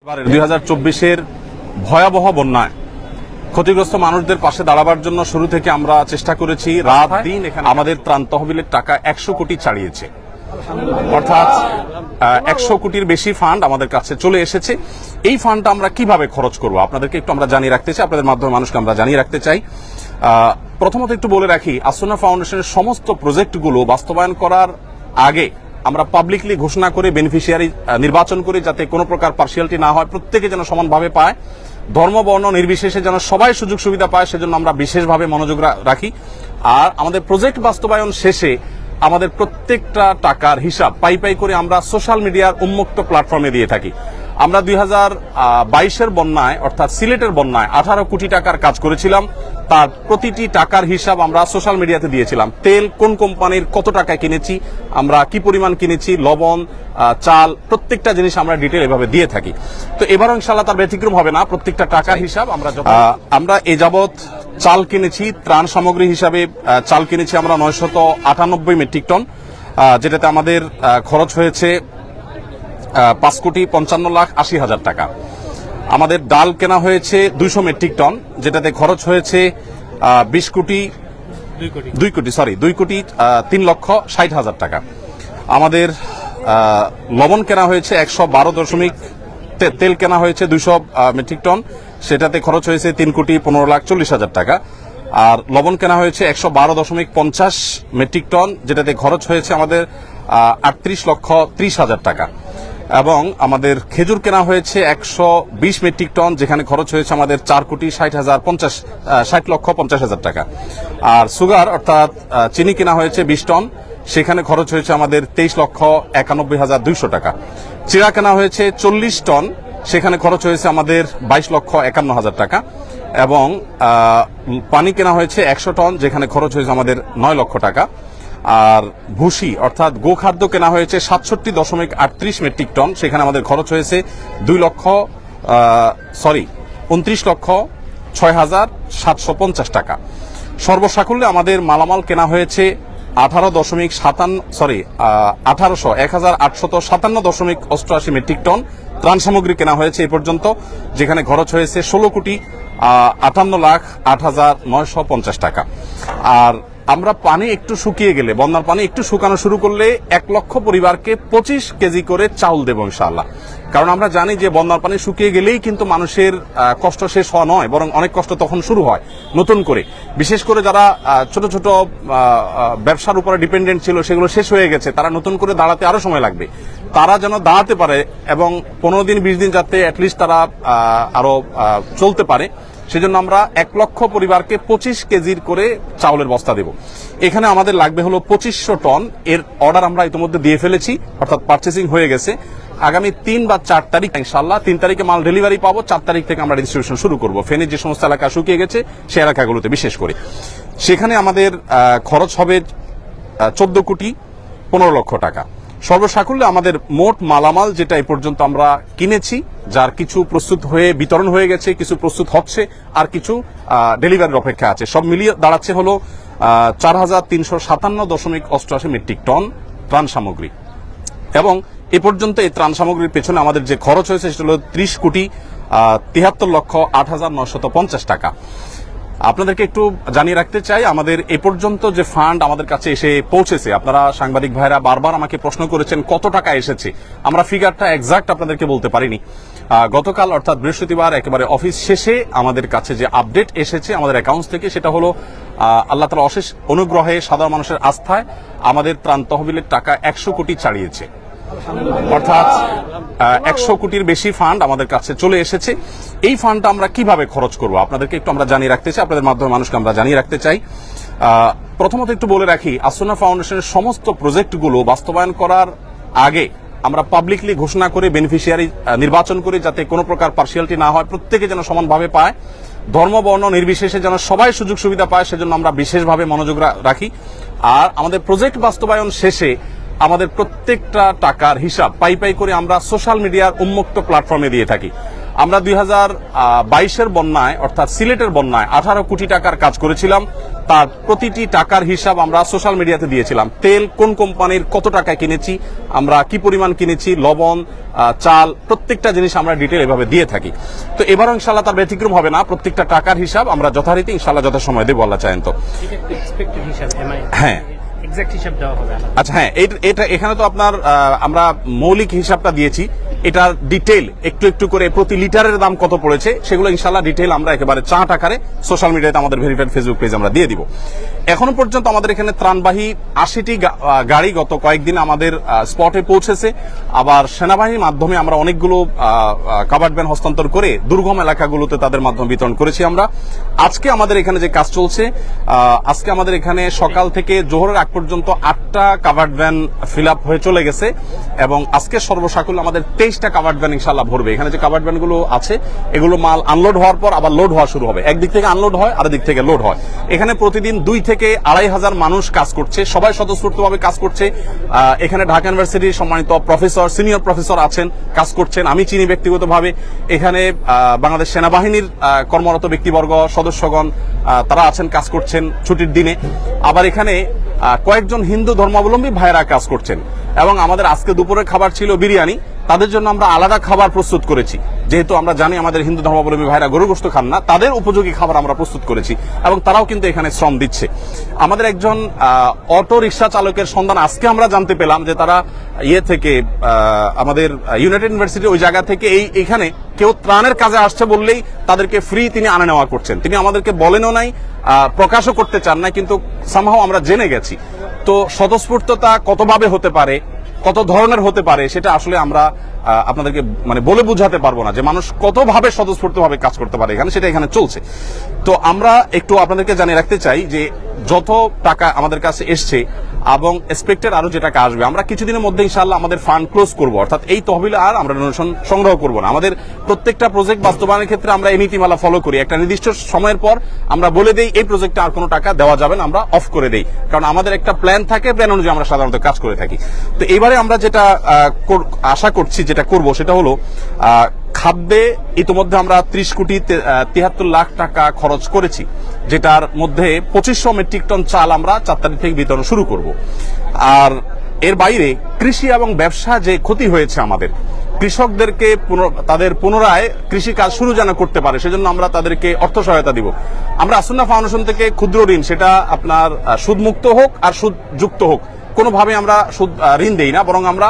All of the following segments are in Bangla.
2024-এর ভয়াবহ বন্যায় ক্ষতিগ্রস্ত মানুষদের পাশে দাঁড়াবার জন্য শুরু থেকে আমরা চেষ্টা করেছি। রাত দিন এখানে আমাদের ত্রাণ তহবিলের টাকা 100 কোটি ছাড়িয়েছে, অর্থাৎ 100 কোটির বেশি ফান্ড আমাদের কাছে চলে এসেছে। এই ফান্ডটা আমরা কিভাবে খরচ করব আপনাদেরকে একটু আমরা জানিয়ে রাখতে চাই, আপনাদের মাধ্যমে মানুষকে আমরা জানিয়ে রাখতে চাই। প্রথমত একটু বলে রাখি, আসুনা ফাউন্ডেশনের সমস্ত প্রজেক্টগুলো বাস্তবায়ন করার আগে আমরা পাবলিকলি ঘোষণা করে বেনিফিশিয়ারি নির্বাচন করি, যাতে কোনো প্রকার পার্সিয়ালিটি না হয়, প্রত্যেকে যেন সমানভাবে পায়, ধর্ম বর্ণ নির্বিশেষে যেন সবাই সুযোগ সুবিধা পায়, সেজন্য আমরা বিশেষভাবে মনোযোগ রাখি। আর আমাদের প্রজেক্ট বাস্তবায়ন শেষে আমাদের প্রত্যেকটা টাকার হিসাব পাই পাই করে আমরা সোশ্যাল মিডিয়ার উন্মুক্ত প্ল্যাটফর্মে দিয়ে থাকি। আমরা 2022-এর বন্যায় অর্থাৎ সিলেটের বন্যায় 18 কোটি টাকার কাজ করেছিলাম, তার প্রতিটি টাকার হিসাব আমরা সোশ্যাল মিডিয়াতে দিয়েছিলাম। তেল কোন কোম্পানির কত টাকায় কিনেছি, আমরা কি পরিমাণ কিনেছি, লবণ, চাল, প্রত্যেকটা জিনিস আমরা ডিটেল এভাবে দিয়ে থাকি। তো এবারও ইনশাআল্লাহ তার ব্যতিক্রম হবে না, প্রত্যেকটা টাকার হিসাব আমরা এ যাবৎ চাল কিনেছি, ত্রাণ সামগ্রী হিসাবে চাল কিনেছি আমরা 998 মেট্রিক টন, যেটাতে আমাদের খরচ হয়েছে 5,55,80,000 টাকা। আমাদের ডাল কেনা হয়েছে 200 মেট্রিক টন, যেটাতে খরচ হয়েছে 2,03,60,000 টাকা। আমাদের লবণ কেনা হয়েছে 112 তেল কেনা হয়েছে 200 মেট্রিক টন, সেটাতে খরচ হয়েছে 3,15,40,000 টাকা। আর লবণ কেনা হয়েছে 112.50 মেট্রিক টন, যেটাতে খরচ হয়েছে আমাদের 38,30,000 টাকা। এবং আমাদের খেজুর কেনা হয়েছে 120 মেট্রিক টন, যেখানে খরচ হয়েছে আমাদের 4,60,50,000 টাকা। আর সুগার অর্থাৎ চিনি কেনা হয়েছে 20 টন, সেখানে খরচ হয়েছে আমাদের 23,91,200 টাকা। চিড়া কেনা হয়েছে 40 টন, সেখানে খরচ হয়েছে আমাদের 22,51,000 টাকা। এবং পানি কেনা হয়েছে 100 টন, যেখানে খরচ হয়েছে আমাদের 9 লক্ষ টাকা। আর ভুসি অর্থাৎ গোখাদ্য কেনা হয়েছে 67.38 মেট্রিক টন, সেখানে আমাদের খরচ হয়েছে 29,06,750 টাকা। সর্বসাকুল্যে আমাদের মালামাল কেনা হয়েছে 1,857 মেট্রিক টন। ত্রাণ সামগ্রী কেনা হয়েছে এ পর্যন্ত, যেখানে খরচ হয়েছে 16,58,08,950 টাকা। আর আমরা পানি একটু শুকিয়ে গেলে, বন্যার পানি একটু শুকানো শুরু করলে 1 লক্ষ পরিবারকে 25 কেজি করে চাউল দেব ইনশাআল্লাহ। কারণ আমরা জানি যে বন্যার পানি শুকিয়ে গেলেই কিন্তু মানুষের কষ্ট শেষ হওয়া নয়, বরং অনেক কষ্ট তখন শুরু হয় নতুন করে। বিশেষ করে যারা ছোট ছোট ব্যবসার উপরে ডিপেন্ডেন্ট ছিল, সেগুলো শেষ হয়ে গেছে, তারা নতুন করে দাঁড়াতে আরো সময় লাগবে। তারা যেন দাঁড়াতে পারে এবং 15 দিন 20 দিন যাতে অ্যাটলিস্ট তারা আরো চলতে পারে, সেজন্য আমরা 1 লক্ষ পরিবারকে 25 কেজির করে চাউলের বস্তা দেব। এখানে আমাদের লাগবে হলো 2500 টন। এর অর্ডার আমরা ইতিমধ্যে দিয়ে ফেলেছি, অর্থাৎ পার্চেসিং হয়ে গেছে। আগামী 3 বা 4 তারিখ ইনশাআল্লাহ, 3 তারিখে মাল ডেলিভারি পাবো, 4 তারিখ থেকে আমরা ডিস্ট্রিবিউশন শুরু করব। ফেনীর যে সমস্ত এলাকা শুকিয়ে গেছে সেই এলাকাগুলোতে বিশেষ করে, সেখানে আমাদের খরচ হবে 14,15,00,000 টাকা। সর্বসাকুল্যে আমাদের মোট মালামাল যেটা এই পর্যন্ত আমরা কিনেছি, যার কিছু প্রস্তুত হয়ে বিতরণ হয়ে গেছে, কিছু প্রস্তুত হচ্ছে, আর কিছু ডেলিভারির অপেক্ষা আছে, সব মিলিয়ে দাঁড়াচ্ছে হলো 4,357.88 মেট্রিক টন ত্রাণ সামগ্রী। এবং এ পর্যন্ত এই ত্রাণ সামগ্রীর পেছনে আমাদের যে খরচ হয়েছে সেটা হলো 30,73,08,950 টাকা। আপনাদেরকে একটু জানিয়ে রাখতে চাই, আমাদের এ পর্যন্ত যে ফান্ড আমাদের কাছে এসে পৌঁছেছে, আপনারা সাংবাদিক ভাইরা বারবার আমাকে প্রশ্ন করেছেন কত টাকা এসেছে। আমরা ফিগারটা এক্সাক্ট আপনাদেরকে বলতে পারিনি। গতকাল অর্থাৎ বৃহস্পতিবার একেবারে অফিস শেষে আমাদের কাছে যে আপডেট এসেছে আমাদের অ্যাকাউন্টস থেকে, সেটা হলো আল্লাহ তাআলার অশেষ অনুগ্রহে, সাধারণ মানুষের আস্থায় আমাদের ত্রাণ তহবিলের টাকা 100 কোটি ছাড়িয়েছে, অর্থাৎ 100 কোটির বেশি ফান্ড আমাদের কাছে চলে এসেছে। এই ফান্ডটা আমরা কিভাবে খরচ করব আপনাদেরকে একটু আমরা জানিয়ে রাখতে চাই, আপনাদের মাধ্যমে মানুষকে আমরা জানিয়ে রাখতে চাই। প্রথমত একটু বলে রাখি, আসুনা ফাউন্ডেশনের সমস্ত প্রজেক্টগুলো বাস্তবায়ন করার আগে আমরা পাবলিকলি ঘোষণা করে বেনিফিশিয়ারি নির্বাচন করি, যাতে কোনো প্রকার পার্সিয়ালিটি না হয়, প্রত্যেকে যেন সমানভাবে পায়, ধর্ম বর্ণ নির্বিশেষে যেন সবাই সুযোগ সুবিধা পায়, সেজন্য আমরা বিশেষভাবে মনোযোগ রাখি। আর আমাদের প্রজেক্ট বাস্তবায়ন শেষে আমাদের প্রত্যেকটা টাকার হিসাব পাই পাই করে আমরা সোশ্যাল মিডিয়ার উন্মুক্ত প্ল্যাটফর্মে দিয়ে থাকি। আমরা 2022-এর বন্যায় অর্থাৎ সিলেটের বন্যায় 18 কোটি টাকার কাজ করেছিলাম, তার প্রতিটি টাকার হিসাব আমরা সোশ্যাল মিডিয়াতে দিয়েছিলাম। তেল কোন কোম্পানির কত টাকায় কিনেছি, আমরা কি পরিমাণ কিনেছি, লবণ, চাল, প্রত্যেকটা জিনিস আমরা ডিটেল এভাবে দিয়ে থাকি। তো এবারও ইনশাল্লাহ তার ব্যতিক্রম হবে না। প্রত্যেকটা টাকার হিসাব আমরা যথারীতি ইনশাল্লাহ যথাসময় দেবো, আল্লাহ চাহেন তো। হ্যাঁ, আচ্ছা, হ্যাঁ, এটা এখানে তো আপনার আমরা মৌলিক হিসাবটা দিয়েছি। এটার ডিটেইল একটু একটু করে প্রতি লিটারের দাম কত পড়েছে সেগুলো ইনশাল্লাহ ডিটেইল আমরা একেবারে চার্ট আকারে সোশ্যাল মিডিয়াতে আমাদের ভেরিফাইড ফেসবুক পেজ আমরা দিয়ে দিব। এখনো পর্যন্ত আমাদের এখানে ত্রাণবাহী 80টি গাড়ি গত কয়েকদিন আমাদের স্পটে পৌঁছেছে। আবার সেনাবাহিনীর মাধ্যমে আমরা অনেকগুলো কাভার্ড ভ্যান হস্তান্তর করে দুর্গম এলাকাগুলোতে তাদের মাধ্যমে বিতরণ করেছি আমরা। আজকে আমাদের এখানে যে কাজ চলছে, আজকে আমাদের এখানে সকাল থেকে জোহরের আগ পর্যন্ত 8টা কাভার্ড ভ্যান ফিল আপ হয়ে চলে গেছে এবং আজকে সর্বসাকুল্যে আমাদের 23টা কাভার্ড ভ্যান ইনশাআল্লাহ ভরবে। এখানে যে কাভার্ড ভ্যানগুলো আছে এগুলো মাল আনলোড হওয়ার পর আবার লোড হওয়া শুরু হবে। একদিক থেকে আনলোড হয় আর দিক থেকে লোড হয়। এখানে প্রতিদিন 2 থেকে 2,500 মানুষ কাজ করছে, সবাই স্বতঃস্ফূর্তভাবে কাজ করছে। এখানে ঢাকা ইউনিভার্সিটির সম্মানিত প্রফেসর, সিনিয়র প্রফেসর আছেন, কাজ করছেন, আমি চিনি ব্যক্তিগতভাবে। এখানে বাংলাদেশ সেনাবাহিনীর কর্মরত ব্যক্তিবর্গ, সদস্যগণ তারা আছেন, কাজ করছেন ছুটির দিনে। আবার এখানে কয়েকজন হিন্দু ধর্মাবলম্বী ভাইয়েরা কাজ করছেন এবং আমাদের আজকে দুপুরের খাবার ছিল বিরিয়ানি। তাদের জন্য আমরা আলাদা খাবার প্রস্তুত করেছি, যেহেতু আমরা জানি আমাদের হিন্দু ধর্মাবলম্বী ভাইরা গরু গোশত খান না, তাদের উপযোগী খাবার আমরা প্রস্তুত করেছি এবং তারাও কিন্তু এখানে শ্রম দিচ্ছে। আমাদের একজন অটো রিক্সা চালকের সন্ধান আজকে আমরা জানতে পেলাম যে তারা থেকে আমাদের ইউনাইটেড ইউনিভার্সিটি ওই জায়গা থেকে এখানে কেউ ত্রাণের কাজে আসছে বললেই তাদেরকে ফ্রি তিনি আনা নেওয়া করছেন। তিনি আমাদেরকে বলেনও নাই, প্রকাশও করতে চান না, কিন্তু সামহাও আমরা জেনে গেছি। তো স্বতঃস্ফূর্ততা কতভাবে হতে পারে, কত ধরনের হতে পারে সেটা আসলে আমরা আপনাদেরকে মানে বলে বুঝাতে পারবো না যে মানুষ কতভাবে স্বতঃস্ফূর্তভাবে কাজ করতে পারে এখানে, সেটা এখানে চলছে। তো আমরা একটু আপনাদেরকে জানিয়ে রাখতে চাই যে যত টাকা আমাদের কাছে এসছে এবং এক্সপেক্টেড আরো যে টাকা আসবে, আমরা কিছুদিনের মধ্যে ইনশাআল্লাহ আমাদের ফান্ড ক্লোজ করব, অর্থাৎ এই তহবিলে আর আমরা ডোনেশন সংগ্রহ করব না। আমাদের প্রত্যেকটা প্রজেক্ট বাস্তবায়নের ক্ষেত্রে আমরা এই নীতিমালা ফলো করি। একটা নির্দিষ্ট সময়ের পর আমরা বলে দেই এই প্রজেক্টে আর কোনো টাকা দেওয়া যাবে না, আমরা অফ করে দেই, কারণ আমাদের একটা প্ল্যান থাকে, প্ল্যান অনুযায়ী আমরা সাধারণত কাজ করে থাকি। তো এবারে আমরা যেটা আশা করছি যেটা করব সেটা হলো খাদ্যে ইতিমধ্যে আমরা 30 কোটি 73 লাখ টাকা খরচ করেছি, যেটার মধ্যে 2500 মেট্রিক টন চাল আমরা 4 তারিখ থেকে বিতরণ শুরু করব। আর এর বাইরে কৃষি এবং ব্যবসা যে ক্ষতি হয়েছে আমাদের, কৃষকদেরকে তাদের পুনরায় কৃষি কাজ শুরু যেন করতে পারে সেজন্য আমরা তাদেরকে অর্থ সহায়তা দিব। আমরা আসুন্না ফাউন্ডেশন থেকে ক্ষুদ্র ঋণ, সেটা আপনার সুদমুক্ত হোক আর সুদযুক্ত হোক, কোনোভাবে আমরা সুদ ঋণ দেই না, বরং আমরা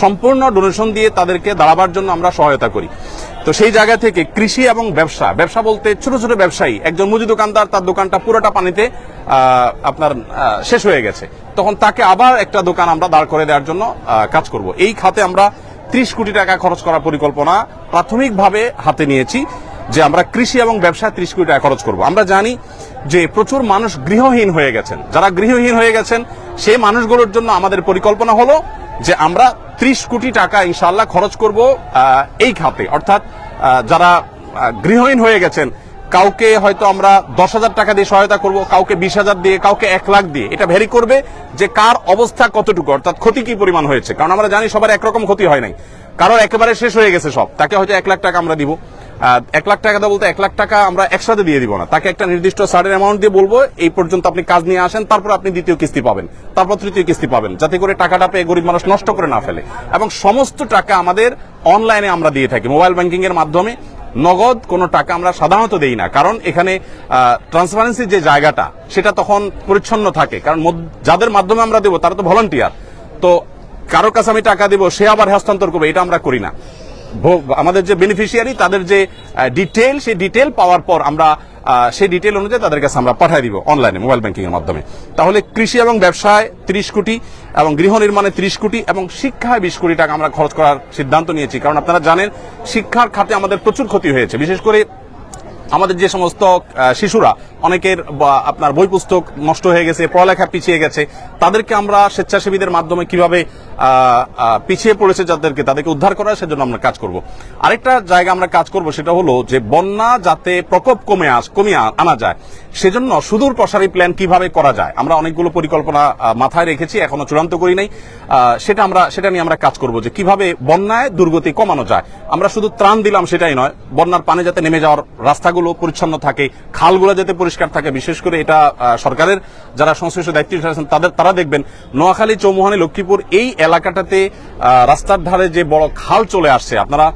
সম্পূর্ণ ডোনেশন দিয়ে তাদেরকে দাঁড়াবার জন্য আমরা সহায়তা করি। তো সেই জায়গা থেকে কৃষি এবং ব্যবসা বলতে ছোট ছোট ব্যবসায়ী, একজন মুদি দোকানদার, তার দোকানটা পুরোটা পানিতে আপনার শেষ হয়ে গেছে, তখন তাকে আবার একটা দোকান আমরা দাঁড় করে দেওয়ার জন্য কাজ করব। এই খাতে আমরা 30 কোটি টাকা খরচ করার পরিকল্পনা প্রাথমিকভাবে হাতে নিয়েছি, যে আমরা কৃষি এবং ব্যবসায় 30 কোটি টাকা খরচ করব। আমরা জানি যে প্রচুর মানুষ গৃহহীন হয়ে গেছেন, যারা গৃহহীন হয়ে গেছেন সেই মানুষগুলোর জন্য আমাদের পরিকল্পনা হলো যে আমরা 30 কোটি টাকা ইনশাআল্লাহ খরচ করব এই খাতে। অর্থাৎ যারা গৃহহীন হয়ে গেছেন, কাউকে হয়তো আমরা 10,000 টাকা দিয়ে সহায়তা করব, কাউকে 20,000 দিয়ে, কাউকে 1 লাখ দিয়ে। এটা ভ্যারি করবে যে কার অবস্থা কতটুকু, অর্থাৎ ক্ষতি কি পরিমাণ হয়েছে, কারণ আমরা জানি সবার একরকম ক্ষতি হয় নাই, কারোর একেবারে শেষ হয়ে গেছে সব, তাকে হয়তো 1 লাখ টাকা আমরা দিব। 1 লাখ টাকা বলতে 1 লাখ টাকা আমরা একসাথে দিয়ে দিব না, তাকে একটা নির্দিষ্ট সার্টেন অ্যামাউন্ট দিয়ে বলবো এই পর্যন্ত আপনি কাজ নিয়ে আসেন, তারপর আপনি দ্বিতীয় কিস্তি পাবেন, তারপর তৃতীয় কিস্তি পাবেন, যাতে করে টাকাটা পেয়ে গরিব মানুষ নষ্ট করে না ফেলে। এবং সমস্ত টাকা আমাদের অনলাইনে আমরা দিয়ে থাকি, মোবাইল ব্যাংকিং এর মাধ্যমে। নগদ কোনো টাকা আমরা সাধারণত দেই না, কারণ এখানে ট্রান্সপারেন্সি যে জায়গাটা সেটা তখন পরিচ্ছন্ন থাকে, কারণ যাদের মাধ্যমে আমরা দেবো তারা তো ভলান্টিয়ার, তো কারোর কাছে আমি টাকা দেবো সে আবার হস্তান্তর করবে, এটা আমরা করি না। আমাদের যে বেনিফিশিয়ারি তাদের যে ডিটেল, সেই ডিটেল পাওয়ার পর আমরা সেই ডিটেল অনুযায়ী তাদের কাছে আমরা পাঠিয়ে দিব অনলাইনে মোবাইল ব্যাংকিং এর মাধ্যমে। তাহলে কৃষি এবং ব্যবসায় 30 কোটি এবং গৃহ নির্মাণে 30 কোটি এবং শিক্ষায় 20 কোটি টাকা আমরা খরচ করার সিদ্ধান্ত নিয়েছি, কারণ আপনারা জানেন শিক্ষার খাতে আমাদের প্রচুর ক্ষতি হয়েছে। বিশেষ করে আমাদের যে সমস্ত শিশুরা, অনেকের আপনার বই পুস্তক নষ্ট হয়ে গেছে, পড়ালেখা পিছিয়ে গেছে, তাদেরকে আমরা স্বেচ্ছাসেবীদের মাধ্যমে কিভাবে পিছিয়ে পড়েছে যাদেরকে, তাদেরকে উদ্ধার করা, সেজন্য আমরা কাজ করব। আরেকটা জায়গা আমরা কাজ করব, সেটা হলো যে বন্যা যাতে প্রকোপ কমিয়ে আনা যায়, সেজন্য সুদূর প্রসারী প্ল্যান কিভাবে করা যায়। আমরা অনেকগুলো পরিকল্পনা মাথায় রেখেছি, এখনো চূড়ান্ত করি নাই। সেটা নিয়ে আমরা কাজ করব যে কিভাবে বন্যায় দুর্গতি কমানো যায়। আমরা শুধু ত্রাণ দিলাম সেটাই নয়, বন্যার পানি যাতে নেমে যাওয়ার রাস্তাগুলো পরিচ্ছন্ন থাকে, খালগুলো যাতে পরিষ্কার থাকে। বিশেষ করে এটা সরকারের যারা সংশ্লিষ্ট দায়িত্ব আছেন তারা দেখবেন, নোয়াখালী, চৌমুহনী, লক্ষ্মীপুর এই এলাকাটাতে রাস্তার ধারে যে বড় খাল চলে আসছে, আপনারা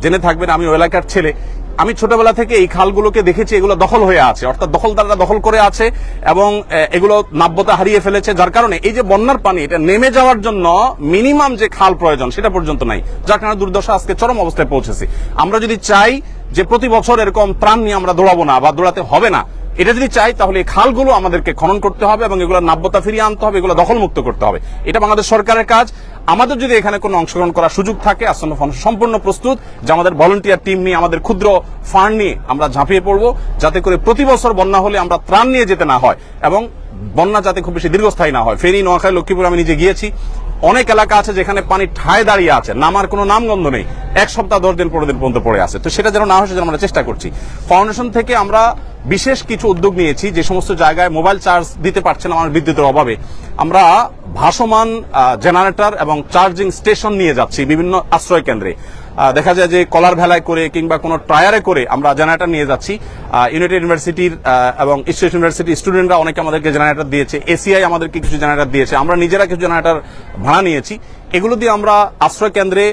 জেনে থাকবেন, আমি ওই এলাকার ছেলে, আমি ছোটবেলা থেকে এই খালগুলোকে দেখেছি, এগুলো দখল হয়ে আছে, অর্থাৎ দখলদাররা দখল করে আছে এবং এগুলো নাব্যতা হারিয়ে ফেলেছে, যার কারণে এই যে বন্যার পানি এটা নেমে যাওয়ার জন্য মিনিমাম যে খাল প্রয়োজন সেটা পর্যন্ত নাই, যার কারণে দুর্দশা আজকে চরম অবস্থায় পৌঁছেছে। আমরা যদি চাই যে প্রতি বছর এরকম ত্রাণ নিয়ে আমরা দৌড়াবো না বা দৌড়াতে হবে না, এটা যদি চাই তাহলে এই খালগুলো আমাদেরকে খনন করতে হবে এবং এগুলো নাব্যতা ফিরিয়ে আনতে হবে, এগুলো দখলমুক্ত করতে হবে। এটা বাংলাদেশ সরকারের কাজ। আমাদের যদি এখানে কোনো অংশগ্রহণ করার সুযোগ থাকে, আসন্ন ফাউন্ডেশন সম্পূর্ণ প্রস্তুত যে আমাদের ভলান্টিয়ার টিম নিয়ে, আমাদের ক্ষুদ্র ফান্ড নিয়ে আমরা ঝাঁপিয়ে পড়বো, যাতে করে প্রতি বছর বন্যা হলে আমরা ত্রাণ নিয়ে যেতে না হয় এবং বন্যা যাতে খুব বেশি দীর্ঘস্থায়ী না হয়। ফেনী, নোয়াখালী, লক্ষ্মীপুর আমি নিজে গিয়েছি, অনেক এলাকা আছে যেখানে পানি ঠায় দাঁড়িয়ে আছে, নামার কোনো নামগন্ধ নেই, 1 সপ্তাহ 10 দিন 15 দিন পর্যন্ত পড়ে আছে। তো সেটা যেন না হয় সেজন্য আমরা চেষ্টা করছি। ফাউন্ডেশন থেকে আমরা বিশেষ কিছু উদ্যোগ নিয়েছি, যে সমস্ত জায়গায় মোবাইল চার্জ দিতে পারছে না আমার বিদ্যুতের অভাবে, আমরা ভাসমান জেনারেটর এবং চার্জিং স্টেশন নিয়ে যাচ্ছি বিভিন্ন আশ্রয় কেন্দ্রে। দেখা যায় যে কলার ভেলায় করে কিংবা কোনো টায়ারে করে আমরা জেনারেটর নিয়ে যাচ্ছি। ইউনাইটেড ইউনিভার্সিটির এবং ইস্ট ইউনিভার্সিটি স্টুডেন্টরা অনেকে আমাদেরকে জেনারেটর দিয়েছে, এসিআই আমাদেরকে কিছু জেনারেটর দিয়েছে, আমরা নিজেরা কিছু জেনারেটর ভাড়া নিয়েছি। এগুলো দিয়ে আমরা আশ্রয় কেন্দ্রে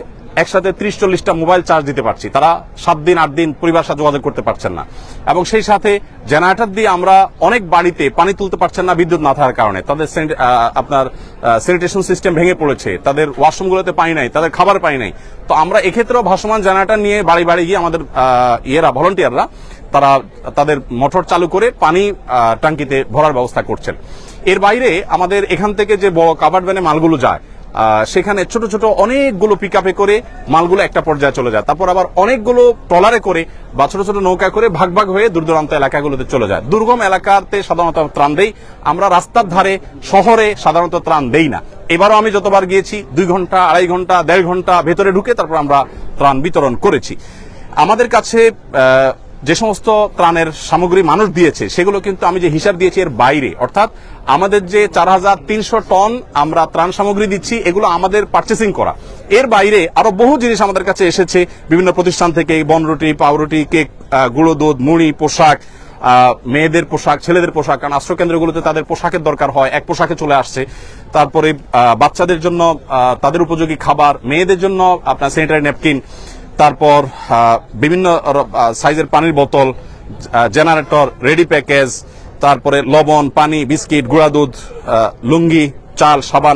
একসাথে 30-40টা মোবাইল চার্জ দিতে পারছি। তারা 7 দিন 8 দিন পরিবারের সাথে যোগাযোগ করতে পারছেন না, এবং সেই সাথে জেনারেটর দিয়ে আমরা অনেক বাড়িতে পানি তুলতে পারছেন না বিদ্যুৎ না থাকার কারণে। তাদের আপনার স্যানিটেশন সিস্টেম ভেঙে পড়েছে, তাদের ওয়াশরুমগুলোতে পানি নাই, তাদের খাবার পানি নাই। তো আমরা এক্ষেত্রেও ভাসমান জেনারেটর নিয়ে বাড়ি বাড়ি গিয়ে আমাদের ভলান্টিয়াররা তারা তাদের মোটর চালু করে পানি ট্যাঙ্কিতে ভরার ব্যবস্থা করছেন। এর বাইরে আমাদের এখান থেকে যে বড় কাভার্ড ভ্যানে মালগুলো যায়, সেখানে ছোট ছোট অনেকগুলো পিকআপে করে মালগুলো একটা পর্যায়ে চলে যায়, তারপর আবার অনেকগুলো ট্রলারে করে বা ছোট ছোট নৌকা করে ভাগ ভাগ হয়ে দূর দূরান্ত এলাকাগুলোতে চলে যায়। দুর্গম এলাকাতে সাধারণত ত্রাণ দেই আমরা, রাস্তার ধারে শহরে সাধারণত ত্রাণ দেই না। এবারও আমি যতবার গিয়েছি 2 ঘন্টা, 2.5 ঘন্টা, 1.5 ঘন্টা ভেতরে ঢুকে তারপর আমরা ত্রাণ বিতরণ করেছি। আমাদের কাছে যে সমস্ত ত্রাণের সামগ্রী মানুষ দিয়েছে সেগুলো কিন্তু আমি যে হিসাব দিয়েছি এর বাইরে, অর্থাৎ আমাদের যে 4300 টন আমরা ত্রাণ সামগ্রী দিচ্ছি এগুলো আমাদের পারচেসিং করা। এর বাইরে আরো বহু জিনিস আমাদের কাছে এসেছে বিভিন্ন প্রতিষ্ঠান থেকে, বনরুটি, পাউরুটি, কেক, গুঁড়ো দুধ, মুড়ি, পোশাক, মেয়েদের পোশাক, ছেলেদের পোশাক, কারণ আশ্রয় কেন্দ্রগুলোতে তাদের পোশাকের দরকার হয়, এক পোশাকে চলে আসছে। তারপরে বাচ্চাদের জন্য তাদের উপযোগী খাবার, মেয়েদের জন্য আপনার স্যানিটারি ন্যাপকিন, তারপর বিভিন্ন সাইজের পানির বোতল, জেনারেটর, রেডি প্যাকেজ, তারপরে লবণ, পানি, বিস্কিট, গুঁড়া দুধ, লুঙ্গি, চাল, সাবান